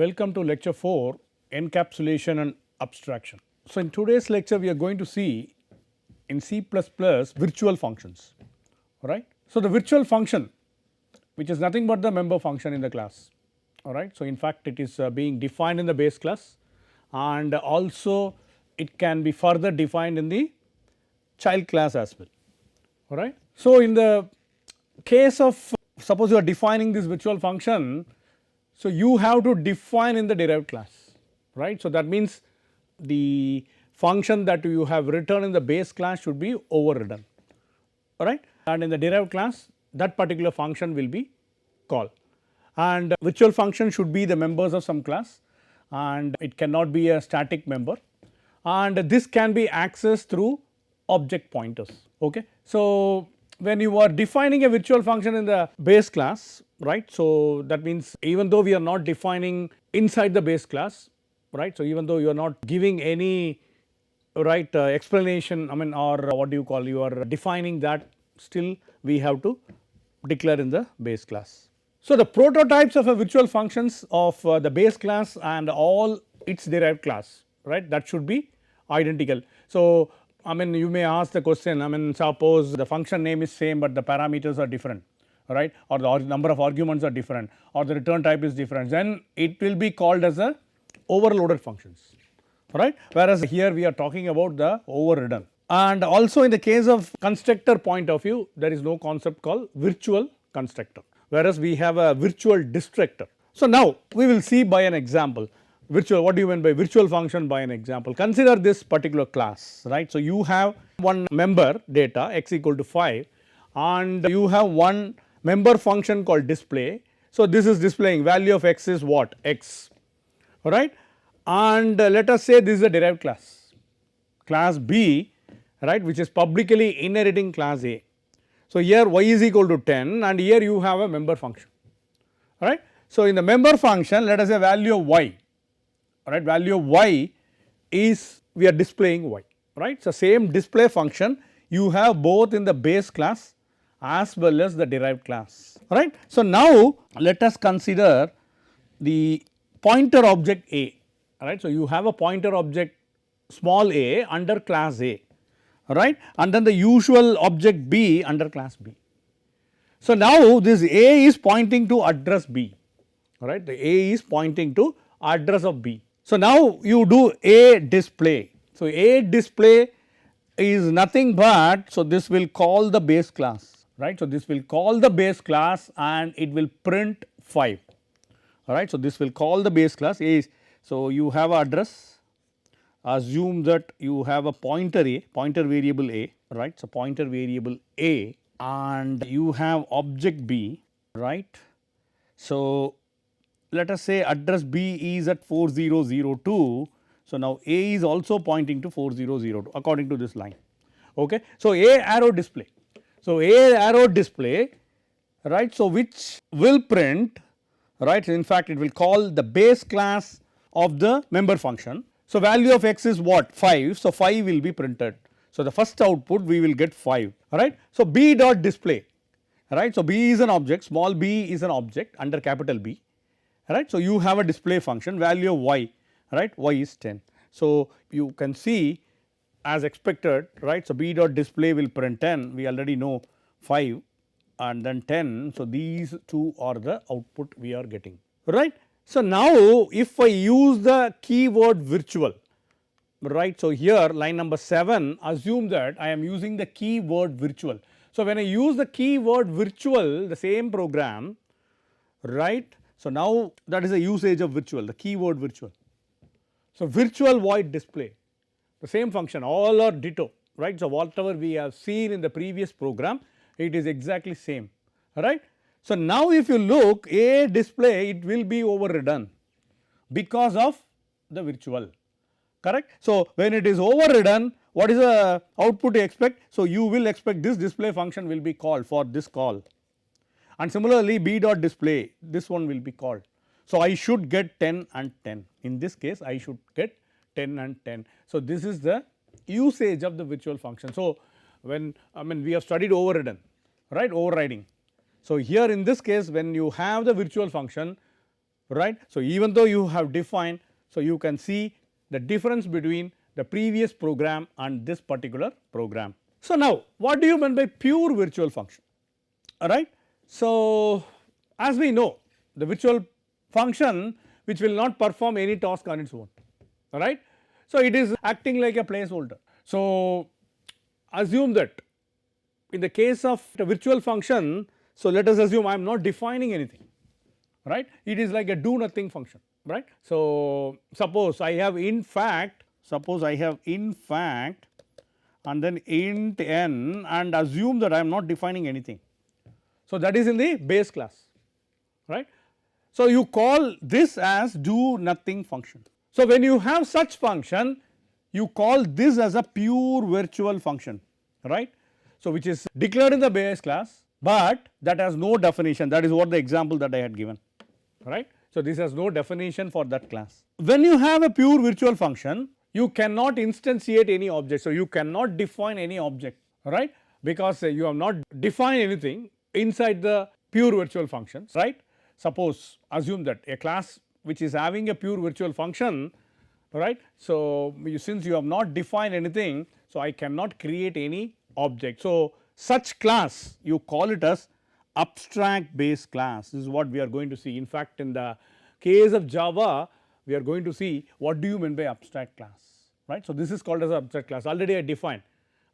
Welcome to lecture 4, encapsulation and abstraction. So, in today's lecture we are going to see in C++ virtual functions, alright. So, the virtual function which is nothing but the member function in the class, alright. So, in fact it is being defined in the base class and also it can be further defined in the child class as well, alright. So, in the case of suppose you are defining this virtual function, so you have to define in the derived class, right. So, that means the function that you have written in the base class should be overridden, alright, and in the derived class that particular function will be called, and virtual function should be the members of some class and it cannot be a static member, and this can be accessed through object pointers. Okay. So, when you are defining a virtual function in the base class, right. So, that means even though we are not defining inside the base class, right. So, even though you are not giving any right explanation, I mean, or what do you call, you are defining that, still we have to declare in the base class. So, the prototypes of a virtual functions of the base class and all its derived class, right, that should be identical. So, I mean you may ask the question, I mean suppose the function name is same, but the parameters are different, right, or the number of arguments are different, or the return type is different, then it will be called as a overloaded functions, right, whereas here we are talking about the overridden. And also in the case of constructor point of view, there is no concept called virtual constructor, whereas we have a virtual destructor. So, now we will see by an example virtual, what do you mean by virtual function by an example. Consider this particular class, right. So, you have one member data x equal to 5 and you have one member function called display. So, this is displaying value of x is what, x, alright, and let us say this is a derived class, class B, right, which is publicly inheriting class A. So, here y is equal to 10 and here you have a member function, alright. So, in the member function let us say value of y, alright, value of y is we are displaying y, right. So, same display function you have both in the base class as well as the derived class, right. So, now let us consider the pointer object A, right. So, you have a pointer object small a under class A, right, and then the usual object B under class B. So, now this A is pointing to address B, right, the A is pointing to address of B. So, now you do A display. So, A display is nothing but, so this will call the base class, right. So, this will call the base class and it will print 5, alright. So, this will call the base class A is, so you have address, assume that you have a pointer A, pointer variable A, right. So, pointer variable A and you have object B, right. So, let us say address B is at 4002. So, now A is also pointing to 4002 according to this line. Okay. So, A arrow display. So, A arrow display, right. So, which will print, right, in fact it will call the base class of the member function. So, value of x is what, 5. So, 5 will be printed. So, the first output we will get 5, right. So, B dot display, right. So, B is an object, small b is an object under capital B, right. So, you have a display function value of y, right, y is 10. So, you can see as expected, right. So, B dot display will print 10, we already know 5 and then 10. So, these two are the output we are getting, right. So, now if I use the keyword virtual, right. So, here line number 7 assume that I am using the keyword virtual. So, when I use the keyword virtual, the same program, right. So, now that is the usage of virtual, the keyword virtual. So, virtual void display, the same function, all are ditto, right. So, whatever we have seen in the previous program, it is exactly same, right. So, now if you look A display, it will be overridden because of the virtual, correct. So, when it is overridden, what is the output you expect? So, you will expect this display function will be called for this call, and similarly B dot display, this one will be called. So, I should get 10 and 10, in this case I should get 10 and 10. So, this is the usage of the virtual function. So, when I mean we have studied overridden, right, overriding. So, here in this case when you have the virtual function, right. So, even though you have defined, so you can see the difference between the previous program and this particular program. So, now what do you mean by pure virtual function, alright. So, as we know the virtual function which will not perform any task on its own, alright. So, it is acting like a placeholder. So, assume that in the case of the virtual function, so let us assume I am not defining anything, right, it is like a do nothing function, right. So, suppose I have in fact, and then int n and assume that I am not defining anything. So, that is in the base class, right. So, you call this as do nothing function. So, when you have such function, you call this as a pure virtual function, right. So, which is declared in the base class, but that has no definition, that is what the example that I had given, right. So, this has no definition for that class. When you have a pure virtual function, you cannot instantiate any object. So, you cannot define any object, right, because you have not defined anything inside the pure virtual functions, right. Suppose assume that a class which is having a pure virtual function, right. So, since you have not defined anything, so I cannot create any object. So, such class you call it as abstract base class. This is what we are going to see. In fact, in the case of Java, we are going to see what do you mean by abstract class, right. So, this is called as abstract class, already I defined,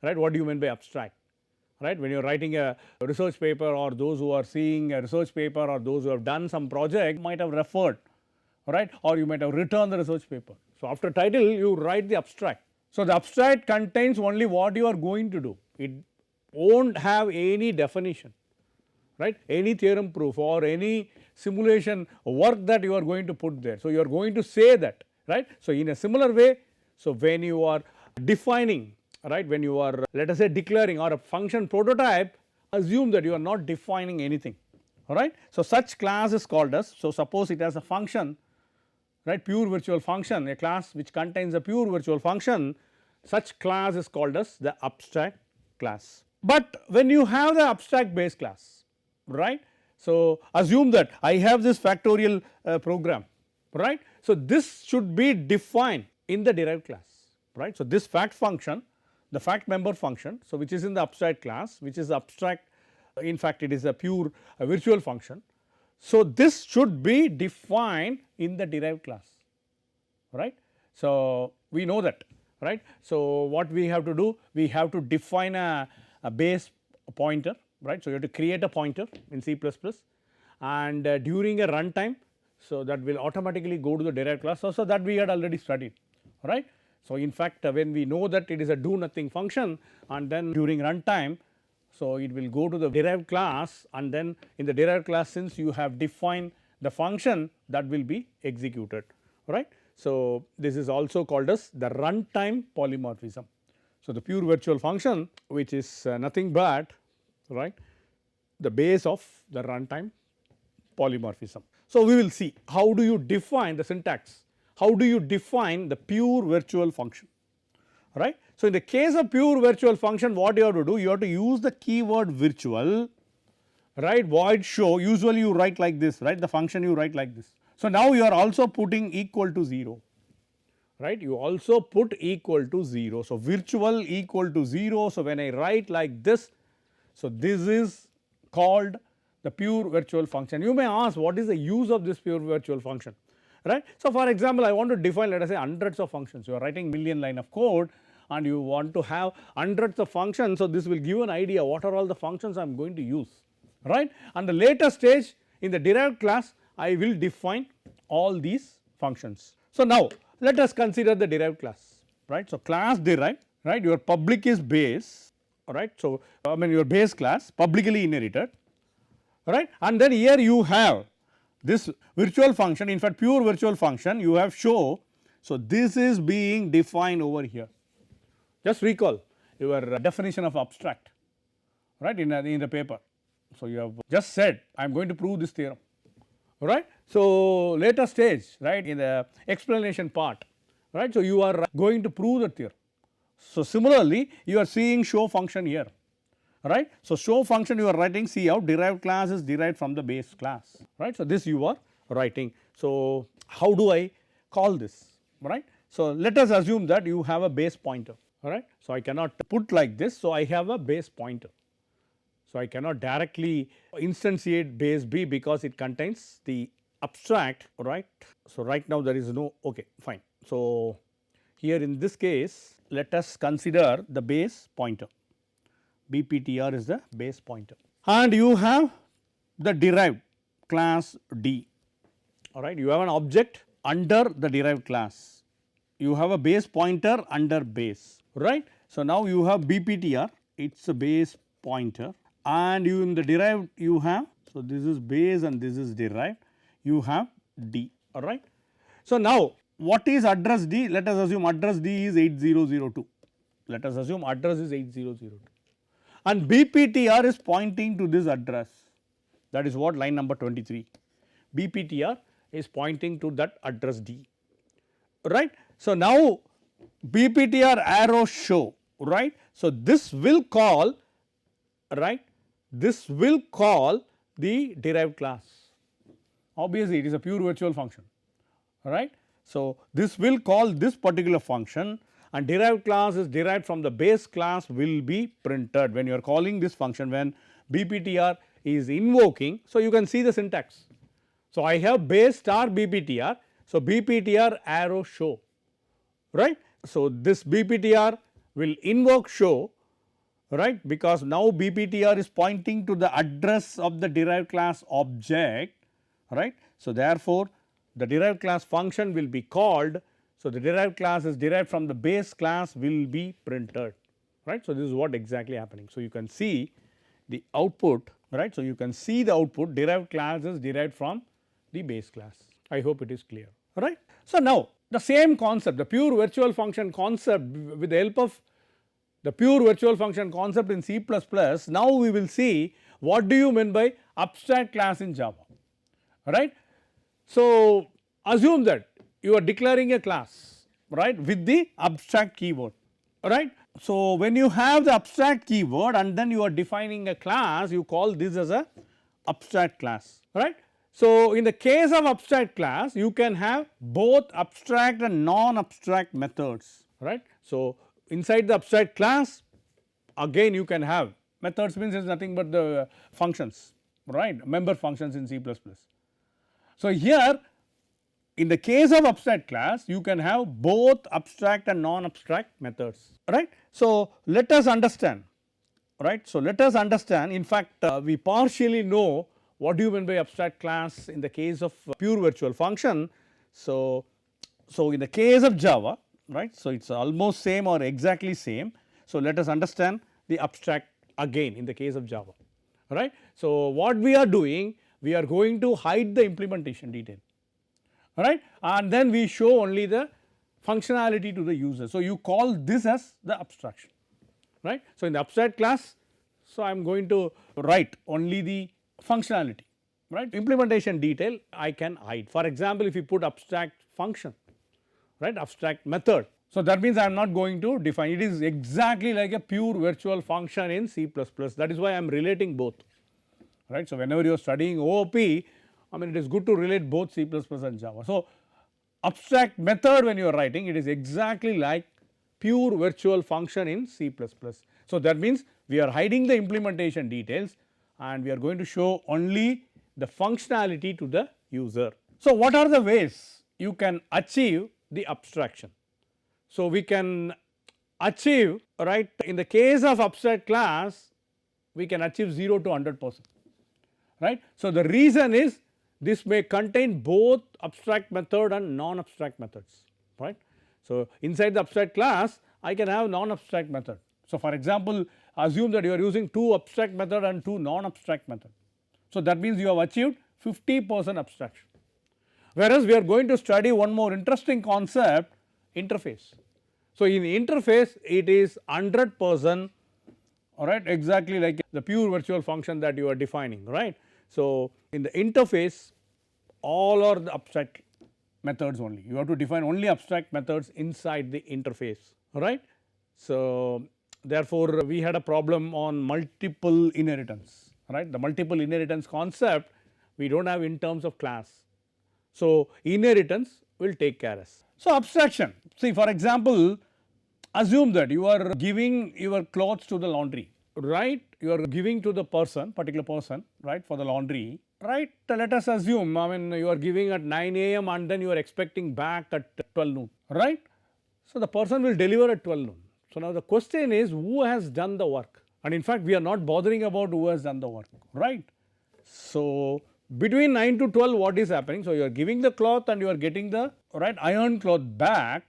right, what do you mean by abstract, right. When you are writing a research paper, or those who are seeing a research paper, or those who have done some project might have referred, right, or you might have written the research paper. So, after title you write the abstract. So, the abstract contains only what you are going to do, it will not have any definition, right, any theorem proof or any simulation work that you are going to put there. So, you are going to say that, right. So, in a similar way, so when you are defining, right, when you are let us say declaring or a function prototype, assume that you are not defining anything, alright. So, such class is called as, so suppose it has a function, right, pure virtual function, a class which contains a pure virtual function, such class is called as the abstract class. But when you have the abstract base class, right. So, assume that I have this factorial program, right. So, this should be defined in the derived class, right. So, this fact function, the fact member function, so which is in the abstract class, which is abstract, in fact it is a pure virtual function. So, this should be defined in the derived class, right. So, we know that, right. So, what we have to do, we have to define a base pointer, right. So, you have to create a pointer in C++ and during a runtime, so that will automatically go to the derived class. So, that we had already studied, right. So, in fact, when we know that it is a do nothing function and then during runtime, so it will go to the derived class, and then in the derived class, since you have defined the function, that will be executed, right. So, this is also called as the runtime polymorphism. So, the pure virtual function, which is nothing but, right, the base of the runtime polymorphism. So, we will see how do you define the syntax, how do you define the pure virtual function, right. So, in the case of pure virtual function, what you have to do, you have to use the keyword virtual, right, void show, usually you write like this, right, the function you write like this. So, now you are also putting equal to 0, right, you also put equal to 0. So, virtual equal to 0. So, when I write like this, so this is called the pure virtual function. You may ask what is the use of this pure virtual function, right. So, for example, I want to define let us say hundreds of functions, you are writing million line of code and you want to have hundreds of functions. So, this will give an idea what are all the functions I am going to use, right. And the later stage in the derived class, I will define all these functions. So, now let us consider the derived class, right. So, class derived, right, your public is base, right. So, I mean your base class publicly inherited, right, and then here you have this virtual function, in fact pure virtual function you have show. So, this is being defined over here. Just recall your definition of abstract, right, in the paper. So, you have just said I am going to prove this theorem, right. So, later stage, right, in the explanation part, right. So, you are going to prove the theorem. So, similarly you are seeing show function here, right. So, show function you are writing, see out derived class is derived from the base class, right. So, this you are writing. So, how do I call this, right? So, let us assume that you have a base pointer, all right. So, I cannot put like this. So, I have a base pointer. So, I cannot directly instantiate base B because it contains the abstract, right. So, right now there is no, okay, fine. So, here in this case let us consider the base pointer, BPTR is the base pointer, and you have the derived class D, all right. You have an object under the derived class, you have a base pointer under base, right. So, now you have BPTR, it is a base pointer, and you in the derived you have, so this is base and this is derived, you have D, all right. So, now what is address D? Let us assume address D is 8002, let us assume address is 8002 and BPTR is pointing to this address, that is what line number 23, BPTR is pointing to that address D, right. So, now BPTR arrow show, right. So, this will call, right, this will call the derived class, obviously it is a pure virtual function, right. So, this will call this particular function and derived class is derived from the base class will be printed when you are calling this function, when BPTR is invoking. So, you can see the syntax. So, I have base star BPTR. So, BPTR arrow show, right. So, this BPTR will invoke show, right, because now BPTR is pointing to the address of the derived class object, right. So, therefore, the derived class function will be called. So, the derived class is derived from the base class will be printed, right. So, this is what exactly happening. So, you can see the output, right. So, you can see the output derived class is derived from the base class. I hope it is clear, right. So, now the same concept, the pure virtual function concept, with the help of the pure virtual function concept in C++, now we will see what do you mean by abstract class in Java, right. So, assume that you are declaring a class, right, with the abstract keyword, right. So, when you have the abstract keyword and then you are defining a class, you call this as a abstract class, right. So, in the case of abstract class, you can have both abstract and non-abstract methods, right. So, inside the abstract class again you can have methods, means it is nothing but the functions, right, member functions in C++. So, here in the case of abstract class you can have both abstract and non-abstract methods, right. So, let us understand, right. So, let us understand, in fact we partially know what do you mean by abstract class in the case of pure virtual function. So, in the case of Java, right, so it is almost same or exactly same. So, let us understand the abstract again in the case of Java, right. So, what we are doing, we are going to hide the implementation detail, right, and then we show only the functionality to the user. So, you call this as the abstraction, right. So, in the abstract class, so I am going to write only the functionality, right, implementation detail I can hide. For example, if you put abstract function, right, abstract method. So, that means I am not going to define, it is exactly like a pure virtual function in C++, that is why I am relating both, right. So, whenever you are studying OOP, I mean it is good to relate both C++ and Java. So, abstract method when you are writing, it is exactly like pure virtual function in C++. So, that means we are hiding the implementation details and we are going to show only the functionality to the user. So, what are the ways you can achieve the abstraction? So, we can achieve, right, in the case of abstract class we can achieve 0 to 100%, right. So, the reason is this may contain both abstract method and non-abstract methods, right. So, inside the abstract class I can have non-abstract method. So, for example, assume that you are using 2 abstract method and 2 non-abstract method. So, that means you have achieved 50% abstraction, whereas we are going to study one more interesting concept, interface. So, in interface it is 100%, all right, exactly like the pure virtual function that you are defining, right. So, in the interface all are the abstract methods only, you have to define only abstract methods inside the interface, right. So, therefore, we had a problem on multiple inheritance, right, the multiple inheritance concept we do not have in terms of class. So, inheritance will take care as. So, abstraction, see for example, assume that you are giving your clothes to the laundry, right, you are giving to the person, particular person, right, for the laundry, right. Let us assume, I mean, you are giving at 9 AM and then you are expecting back at 12 noon, right. So, the person will deliver at 12 noon. So, now the question is who has done the work, and in fact, we are not bothering about who has done the work, right. So, between 9 to 12 what is happening? So, you are giving the cloth and you are getting the right iron cloth back,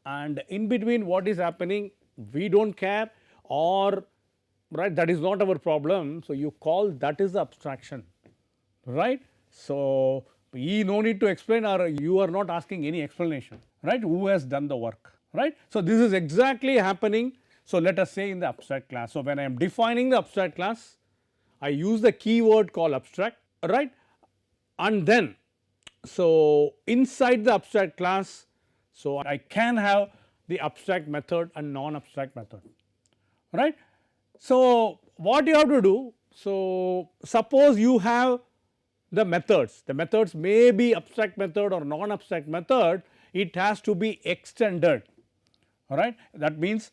and in between what is happening we do not care, or right, that is not our problem. So, you call that is the abstraction, right. So, no need to explain, or you are not asking any explanation, right, who has done the work, right. So, this is exactly happening. So, let us say in the abstract class. So, when I am defining the abstract class, I use the keyword called abstract, right, and then so inside the abstract class, so I can have the abstract method and non-abstract method, right. So, what you have to do, so suppose you have the methods may be abstract method or non-abstract method, it has to be extended, right. That means,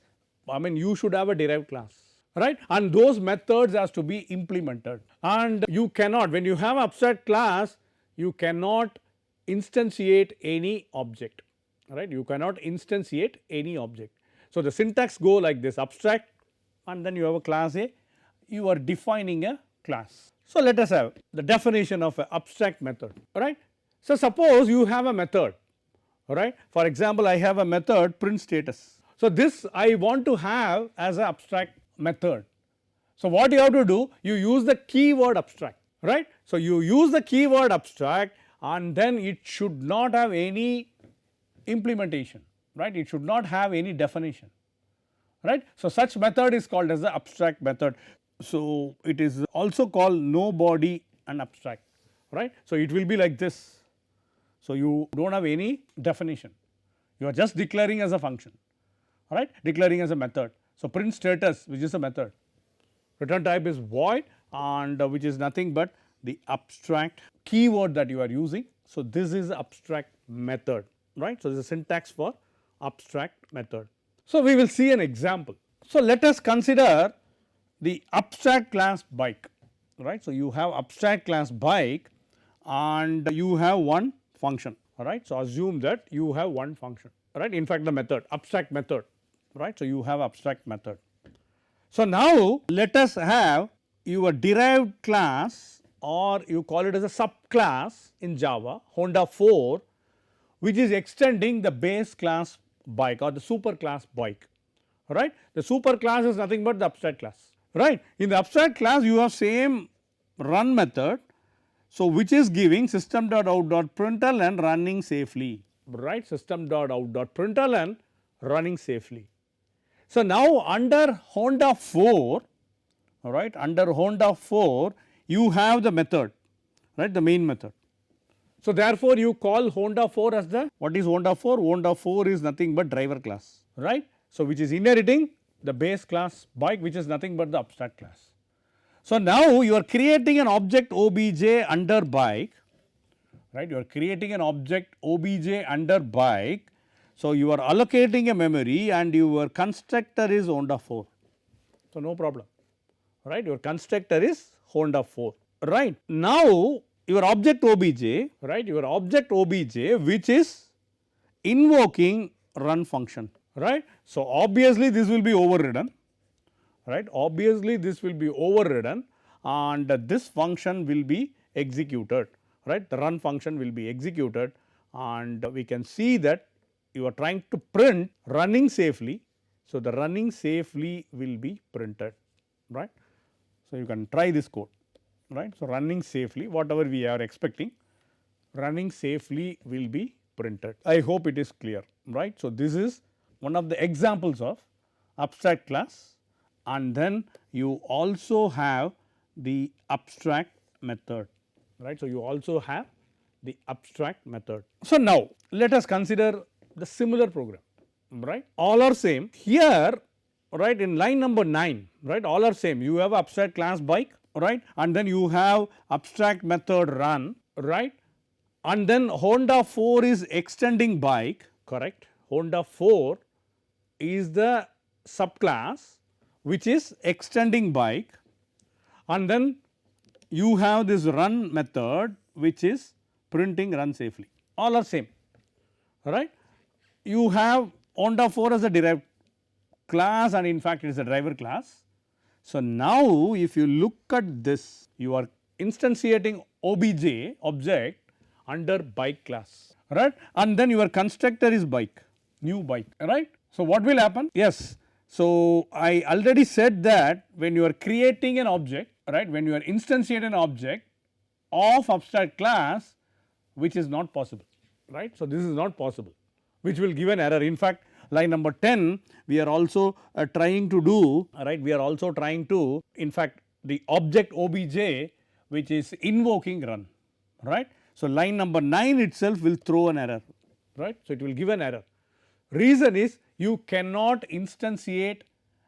I mean, you should have a derived class, right, and those methods has to be implemented, and you cannot, when you have abstract class, you cannot instantiate any object, right, you cannot instantiate any object. So, the syntax go like this: abstract and then you have a class A, you are defining a class. So, let us have the definition of an abstract method, right. So, suppose you have a method, right, for example, I have a method print status. So, this I want to have as an abstract method. So, what you have to do, you use the keyword abstract, right. So, you use the keyword abstract and then it should not have any implementation, right, it should not have any definition, right. So, such method is called as the abstract method. So, it is also called no body and abstract, right. So, it will be like this. So, you do not have any definition, you are just declaring as a function, right, declaring as a method. So, print status, which is a method, return type is void, and which is nothing but the abstract keyword that you are using. So, this is abstract method, right. So, this is syntax for abstract method. So, we will see an example. So, let us consider the abstract class bike, right. So, you have abstract class bike and you have one function, right. So, assume that you have one function, right, in fact the method, abstract method, right. So, you have abstract method. So, now let us have your derived class, or you call it as a subclass in Java, Honda 4, which is extending the base class bike or the super class bike, right. The super class is nothing but the abstract class, right. In the abstract class you have same run method, so which is giving system.out.println running safely, right, system.out.println running safely. So, now under Honda 4, right, under Honda 4 you have the method, right, the main method. So, therefore, you call Honda 4 as the, what is Honda 4? Honda 4 is nothing but driver class, right. So, which is inheriting the base class bike, which is nothing but the abstract class. So, now you are creating an object obj under bike, right, you are creating an object obj under bike. So, you are allocating a memory and your constructor is Honda 4. So, no problem, right, your constructor is Honda 4, right. Now, your object obj, right, your object obj which is invoking run function, right. So, obviously, this will be overridden, right, obviously this will be overridden and this function will be executed, right, the run function will be executed, and we can see that you are trying to print running safely. So, the running safely will be printed, right. So, you can try this code, right. So, running safely, whatever we are expecting, running safely will be printed. I hope it is clear, right. So, this is one of the examples of abstract class, and then you also have the abstract method, right. So, you also have the abstract method. So, now let us consider the similar program, right, all are same here, right, in line number 9, right, all are same, you have abstract class bike, right, and then you have abstract method run, right, and then Honda 4 is extending bike, correct. Honda 4 is the subclass which is extending bike, and then you have this run method which is printing run safely, all are same, right. You have Honda 4 as a derived class, and in fact it is a driver class. So, now if you look at this, you are instantiating OBJ object under bike class, right, and then your constructor is bike, new bike, right. So, what will happen? Yes. So, I already said that when you are creating an object, right, when you are instantiating an object of abstract class, which is not possible, right. So, this is not possible, which will give an error. In fact, line number 10 we are also trying to do, right, we are also trying to, in fact the object OBJ which is invoking run, right. So, line number 9 itself will throw an error, right. So, it will give an error. Reason is you cannot instantiate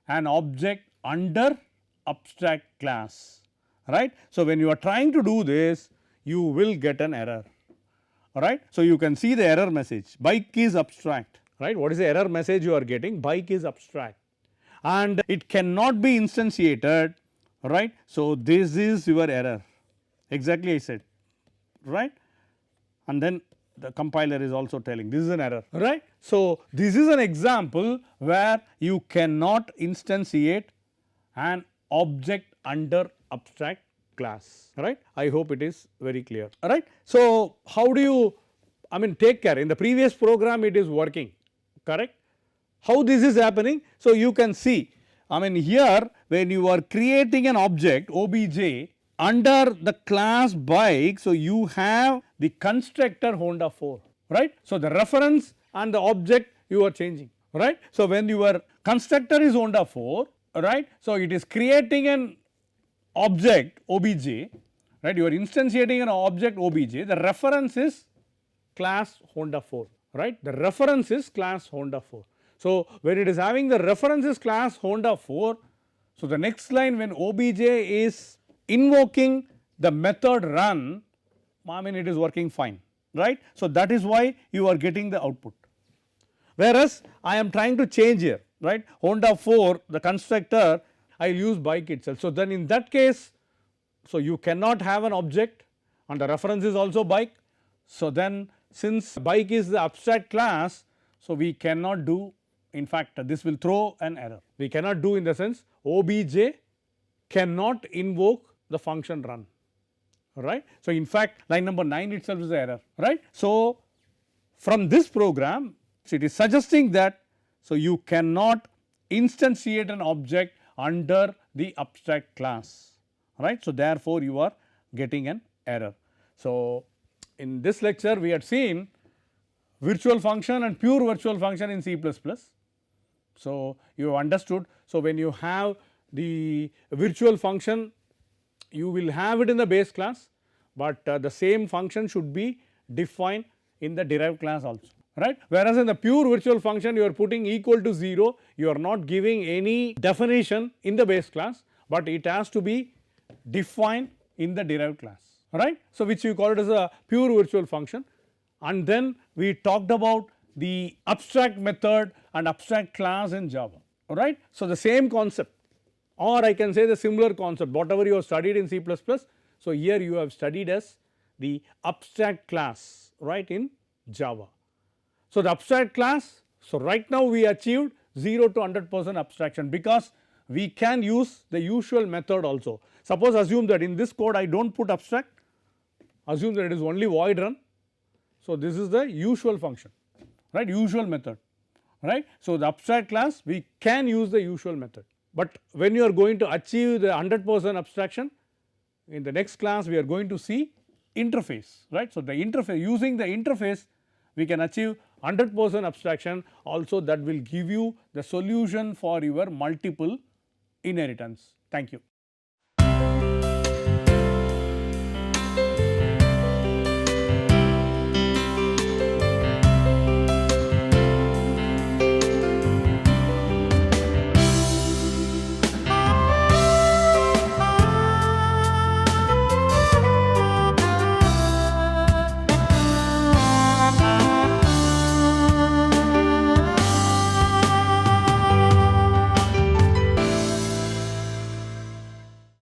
an object under abstract class, right. So, when you are trying to do this, you will get an error, right. So, you can see the error message, bike is abstract, right. What is the error message you are getting? Bike is abstract and it cannot be instantiated, right. So, this is your error, exactly I said, right, and then the compiler is also telling this is an error, right. So, this is an example where you cannot instantiate an object under abstract class, right. I hope it is very clear, right. So, how do you, I mean take care, in the previous program it is working, correct. How this is happening? So, you can see, I mean here when you are creating an object OBJ under the class bike, so you have the constructor Honda 4, right. So, the reference and the object you are changing, right. So, when your constructor is Honda 4, right. So, it is creating an object OBJ, right, you are instantiating an object OBJ, the reference is class Honda 4, right, the reference is class Honda 4. So, when it is having the reference is class Honda 4, so the next line when OBJ is invoking the method run, I mean it is working fine, right. So, that is why you are getting the output, whereas I am trying to change here, right, Honda 4 the constructor I will use bike itself. So, then in that case, so you cannot have an object and the reference is also bike. So, then since bike is the abstract class, so we cannot do, in fact this will throw an error, we cannot do in the sense OBJ cannot invoke the function run, right. So, in fact line number 9 itself is the error, right. So, from this program so it is suggesting that, so you cannot instantiate an object under the abstract class, right. So, therefore, you are getting an error. So, in this lecture we had seen virtual function and pure virtual function in C++. So, you have understood. So, when you have the virtual function, you will have it in the base class, but the same function should be defined in the derived class also, right. Whereas, in the pure virtual function you are putting equal to 0, you are not giving any definition in the base class, but it has to be defined in the derived class, right. So, which we call it as a pure virtual function, and then we talked about the abstract method and abstract class in Java, right. So, the same concept, or I can say the similar concept whatever you have studied in C++. So, here you have studied as the abstract class, right, in Java. So, the abstract class, so right now we achieved 0 to 100% abstraction, because we can use the usual method also. Suppose assume that in this code I do not put abstract, assume that it is only void run. So, this is the usual function, right, usual method, right. So, the abstract class we can use the usual method, but when you are going to achieve the 100% abstraction, in the next class we are going to see interface, right. So, the interface, using the interface we can achieve 100% abstraction also, that will give you the solution for your multiple inheritance. Thank you.